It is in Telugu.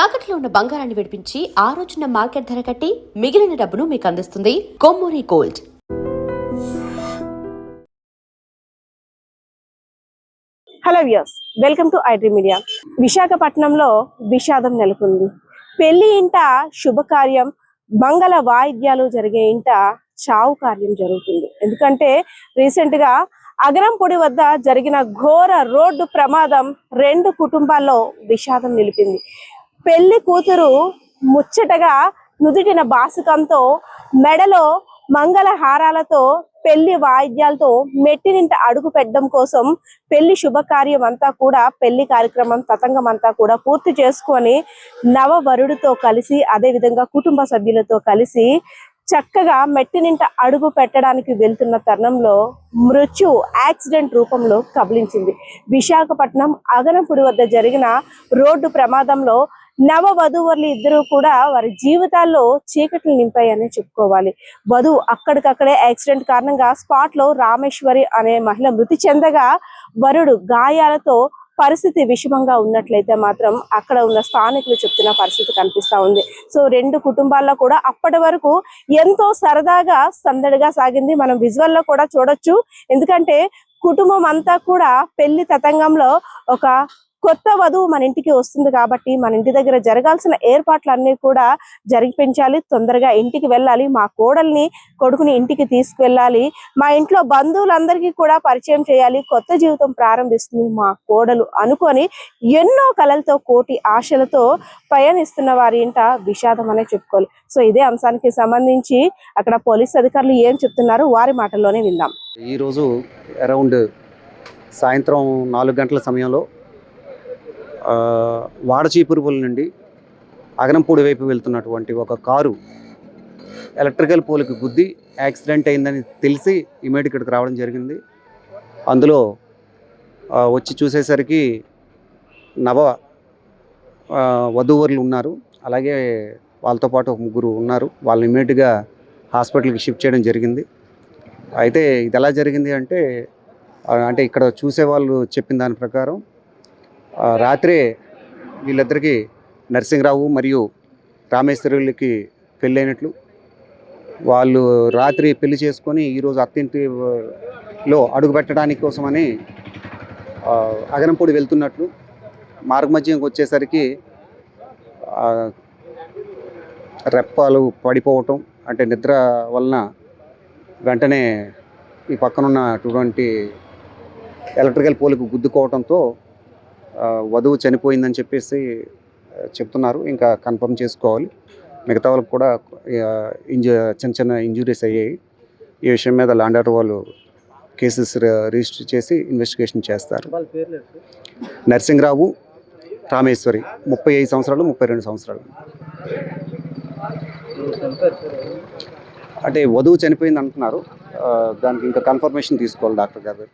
తాకట్లో ఉన్న బంగారాన్ని విడిపించి ఆ రోజున మార్కెట్ ధర కట్టి మిగిలిన డబ్బును మీకు అందిస్తుంది Kommuri gold. Hello viewers, welcome to iDream media. విశాఖపట్నంలో విషాదం నెలకొంది. పెళ్లి ఇంట శుభకార్యం, మంగళ వాయిద్యాలు జరిగే ఇంట చావు కార్యం జరుగుతుంది. ఎందుకంటే రీసెంట్ గా అగరంపొడి వద్ద జరిగిన ఘోర రోడ్డు ప్రమాదం రెండు కుటుంబాల్లో విషాదం నిలిపింది. పెళ్లి కూతురు ముచ్చటగా నుదుటిన బాసుకంతో, మెడలో మంగళ హారాలతో, పెళ్లి వాయిద్యాలతో మెట్టినింట అడుగు పెట్టడం కోసం పెళ్లి శుభకార్యం అంతా కూడా, పెళ్లి కార్యక్రమం తతంగం అంతా కూడా పూర్తి చేసుకొని నవవరుడితో కలిసి, అదే విధంగా కుటుంబ సభ్యులతో కలిసి చక్కగా మెట్టినింట అడుగు పెట్టడానికి వెళ్తున్న తరుణంలో మృత్యు యాక్సిడెంట్ రూపంలో కబలించింది. విశాఖపట్నం అగరంపొడి వద్ద జరిగిన రోడ్డు ప్రమాదంలో నవ వధూవరులు ఇద్దరు కూడా వారి జీవితాల్లో చీకట్లు నింపాయని చెప్పుకోవాలి. వధువు అక్కడికక్కడే యాక్సిడెంట్ కారణంగా స్పాట్ లో రామేశ్వరి అనే మహిళ మృతి చెందగా, వరుడు గాయాలతో పరిస్థితి విషమంగా ఉన్నట్లయితే మాత్రం అక్కడ ఉన్న స్థానికులు చెప్తున్న పరిస్థితి కనిపిస్తా ఉంది. సో రెండు కుటుంబాల్లో కూడా అప్పటి వరకు ఎంతో సరదాగా సందడిగా సాగింది. మనం విజువల్ లో కూడా చూడొచ్చు. ఎందుకంటే కుటుంబం అంతా కూడా పెళ్లి తతంగంలో, ఒక కొత్త వధువు మన ఇంటికి వస్తుంది కాబట్టి మన ఇంటి దగ్గర జరగాల్సిన ఏర్పాట్లన్నీ కూడా జరిపించాలి. తొందరగా ఇంటికి వెళ్ళాలి, మా కోడల్ని కొడుకుని ఇంటికి తీసుకువెళ్ళాలి, మా ఇంట్లో బంధువులందరికీ కూడా పరిచయం చేయాలి, కొత్త జీవితం ప్రారంభిస్తుంది మా కోడలు అనుకొని ఎన్నో కలలతో, కోటి ఆశలతో ప్రయాణిస్తున్న వారి ఇంట విషాదం అనే చెప్పుకోవాలి. సో ఇదే అంశానికి సంబంధించి అక్కడ పోలీస్ అధికారులు ఏం చెప్తున్నారు వారి మాటల్లోనే విందాం. ఈరోజు అరౌండ్ సాయంత్రం 4 గంటల సమయంలో వాడచీపురుపుల నుండి అగరంపూడి వైపు వెళ్తున్నటువంటి ఒక కారు ఎలక్ట్రికల్ పోల్కి గుద్ది యాక్సిడెంట్ అయిందని తెలిసి ఇమీడియట్ ఇక్కడికి రావడం జరిగింది. అందులో వచ్చి చూసేసరికి నవ వధూవరులు ఉన్నారు, అలాగే వాళ్ళతో పాటు 3 ఉన్నారు. వాళ్ళని ఇమీడియట్గా హాస్పిటల్కి షిఫ్ట్ చేయడం జరిగింది. అయితే ఇది ఎలా జరిగింది అంటే ఇక్కడ చూసేవాళ్ళు చెప్పిన దాని ప్రకారం రాత్రే వీళ్ళిద్దరికీ నరసింహరావు మరియు రామేశ్వరులకి పెళ్ళైనట్లు, వాళ్ళు రాత్రి పెళ్లి చేసుకొని ఈరోజు అత్తింటిలో అడుగు పెట్టడానికి కోసమని అగరంపొడి వెళ్తున్నట్లు, మార్గమధ్యంకి వచ్చేసరికి రెప్పాలు పడిపోవటం, అంటే నిద్ర వలన వెంటనే ఈ పక్కనున్నటువంటి ఎలక్ట్రికల్ పోల్కి గుద్దుకోవడంతో వధువు చనిపోయిందని చెప్పేసి చెప్తున్నారు. ఇంకా కన్ఫర్మ్ చేసుకోవాలి. మిగతా వాళ్ళకి కూడా చిన్న చిన్న ఇంజురీస్ అయ్యాయి. ఈ విషయం మీద ల్యాండ్ ఆర్డర్ వాళ్ళు కేసెస్ రిజిస్టర్ చేసి ఇన్వెస్టిగేషన్ చేస్తారు. నరసింహరావు, రామేశ్వరి 35 సంవత్సరాలు, 32 సంవత్సరాలు. అంటే వధువు చనిపోయింది అంటున్నారు. దానికి ఇంకా కన్ఫర్మేషన్ తీసుకోవాలి డాక్టర్ గారు.